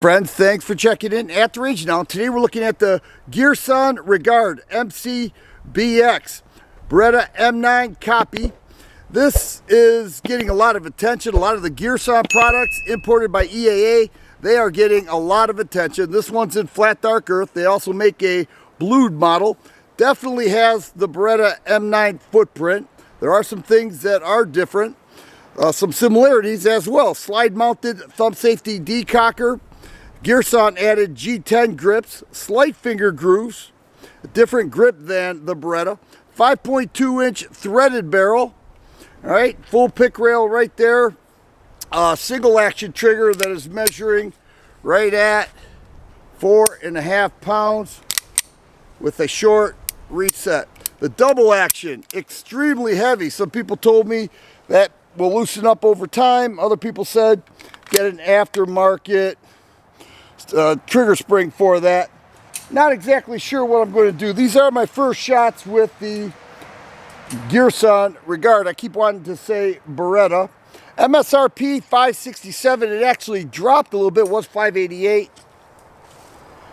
Friends, thanks for checking in at the Region. Now, today we're looking at the Girsan Regard MCBX Beretta M9 copy. This is getting a lot of attention. A lot of the Girsan products imported by EAA, they are getting a lot of attention. This one's in flat dark earth. They also make a blued model. Definitely has the Beretta M9 footprint. There are some things that are different. Some similarities as well. Slide mounted thumb safety decocker. Girsan added G10 grips, slight finger grooves, a different grip than the Beretta. 5.2 inch threaded barrel. All right, full pick rail right there. Single action trigger that is measuring right at 4.5 pounds with a short reset. The double action, extremely heavy. Some people told me that will loosen up over time. Other people said get an aftermarket trigger spring for that. Not exactly sure what I'm going to do. These are my first shots with the Girsan Regard. I keep wanting to say Beretta. MSRP $567. It actually dropped a little bit. It was $588.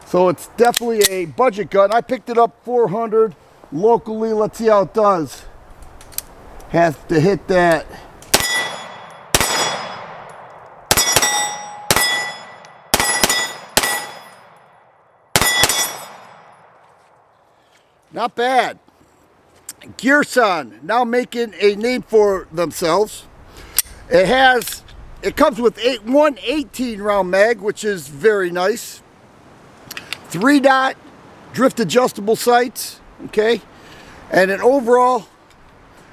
So it's definitely a budget gun. I picked it up $400 locally. Let's see how it does. Has to hit that. Not bad. Girsan now making a name for themselves. It comes with one 18-round mag, which is very nice. 3-dot drift adjustable sights, okay, and an overall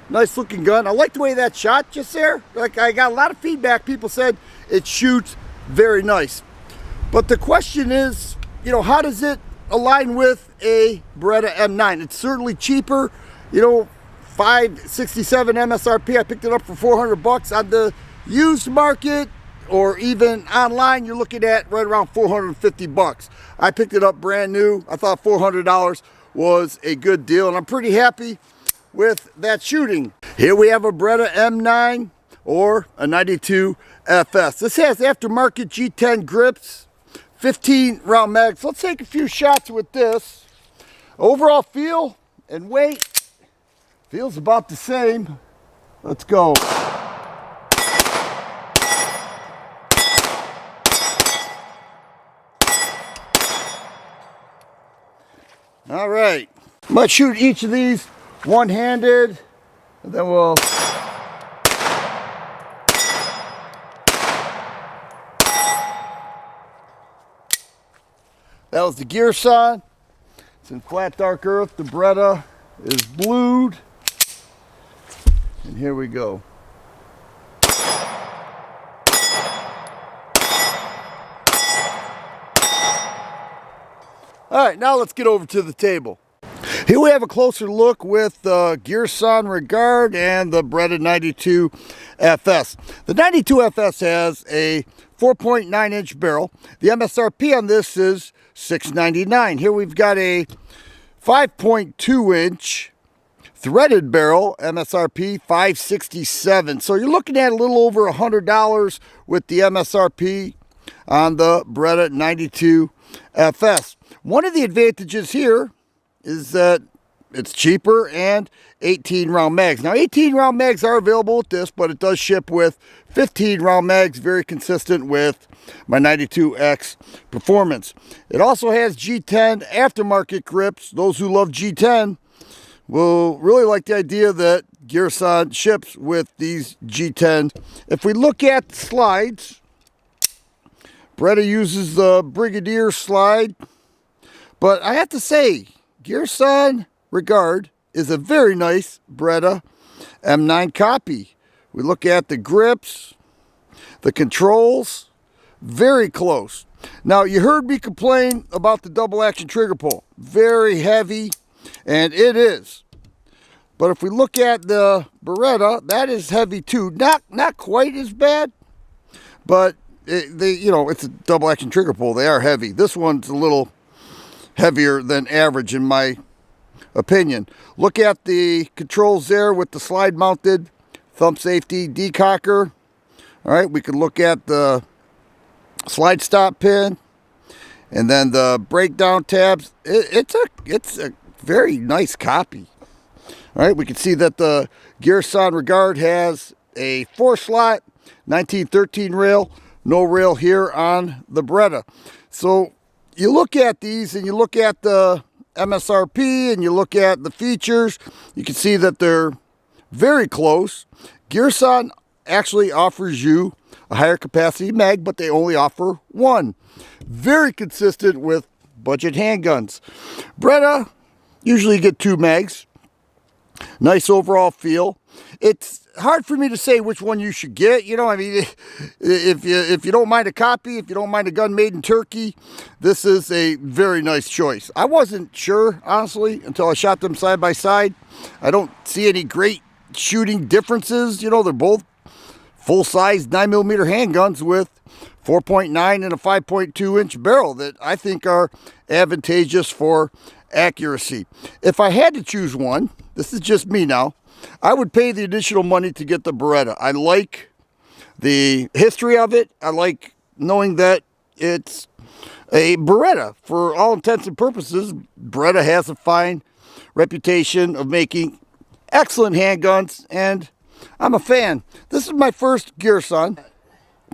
nice looking gun. I like the way that shot just there. Like, I got a lot of feedback. People said it shoots very nice. But the question is, you know, how does it align with a Beretta M9? It's certainly cheaper, you know, $567 MSRP. I picked it up for $400 on the used market, or even online you're looking at right around $450. I picked it up brand new. I thought $400 was a good deal, and I'm pretty happy with that shooting. Here we have a Beretta M9 or a 92FS. This has aftermarket G10 grips, 15-round mags. Let's take a few shots with this. Overall feel and weight feels about the same. Let's go. All right. I'm going to shoot each of these one-handed, and then we'll... That was the Girsan. It's in flat dark earth. The Beretta is blued. And here we go. All right, now let's get over to the table. Here we have a closer look with the Girsan Regard and the Beretta 92FS. The 92FS has a 4.9 inch barrel. The MSRP on this is $699. Here we've got a 5.2 inch threaded barrel, MSRP $567. So you're looking at a little over $100 with the MSRP on the Beretta 92FS. One of the advantages here is that it's cheaper and 18-round mags. Now, 18-round mags are available with this, but it does ship with 15-round mags, very consistent with my 92X performance. It also has G10 aftermarket grips. Those who love G10 will really like the idea that Girsan ships with these G10. If we look at the slides, Beretta uses the Brigadier slide, but I have to say, Girsan Regard is a very nice Beretta M9 copy. We look at the grips, the controls, very close. Now, you heard me complain about the double action trigger pull. Very heavy, and it is. But if we look at the Beretta, that is heavy too. Not quite as bad, but it's a double action trigger pull. They are heavy. This one's a little heavier than average in my opinion. Look at the controls there with the slide mounted thumb safety decocker. All right, we can look at the slide stop pin. And then the breakdown tabs, it's a very nice copy. All right, we can see that the Girsan Regard has a 4-slot 1913 rail, no rail here on the Beretta. So you look at these and you look at the MSRP and you look at the features, you can see that they're very close. Girsan actually offers you a higher capacity mag, but they only offer one. Very consistent with budget handguns. Beretta, usually you get 2 mags. Nice overall feel. It's hard for me to say which one you should get. You know, I mean, if you don't mind a copy, if you don't mind a gun made in Turkey, this is a very nice choice. I wasn't sure, honestly, until I shot them side by side. I don't see any great shooting differences. You know, they're both full-size 9mm handguns with 4.9 and a 5.2 inch barrel that I think are advantageous for accuracy. If I had to choose one, this is just me now, I would pay the additional money to get the Beretta. I like the history of it. I like knowing that it's a Beretta. For all intents and purposes, Beretta has a fine reputation of making excellent handguns, and I'm a fan. This is my first Girsan.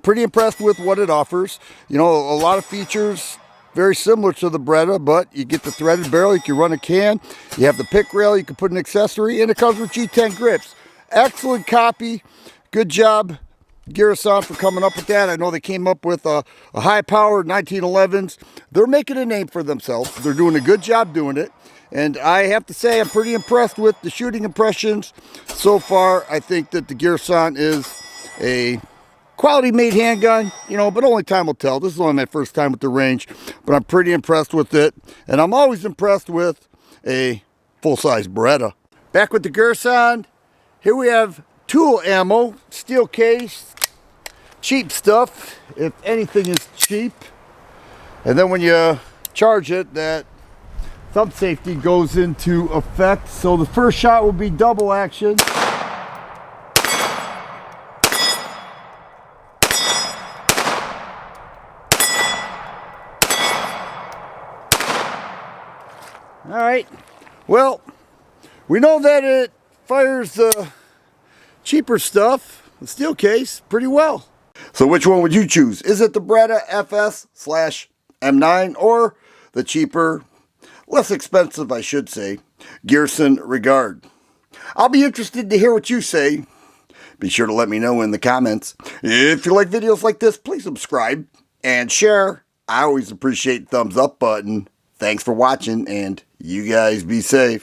Pretty impressed with what it offers. You know, a lot of features very similar to the Beretta, but you get the threaded barrel, you can run a can, you have the pick rail, you can put an accessory, and it comes with G10 grips. Excellent copy. Good job, Girsan, for coming up with that. I know they came up with a high-powered 1911s. They're making a name for themselves. They're doing a good job doing it. And I have to say, I'm pretty impressed with the shooting impressions so far. I think that the Girsan is a quality made handgun, you know, but only time will tell. This is only my first time with the range, but I'm pretty impressed with it. And I'm always impressed with a full-size Beretta. Back with the Girsan. Here we have tool ammo, steel case, cheap stuff, if anything is cheap. And then when you charge it, that thumb safety goes into effect. So the first shot will be double action. All right, well, we know that it fires the cheaper stuff, the steel case, pretty well. So which one would you choose? Is it the Beretta FS/M9 or the cheaper, less expensive, I should say, Girsan Regard? I'll be interested to hear what you say. Be sure to let me know in the comments. If you like videos like this, please subscribe and share. I always appreciate the thumbs up button. Thanks for watching, and you guys be safe.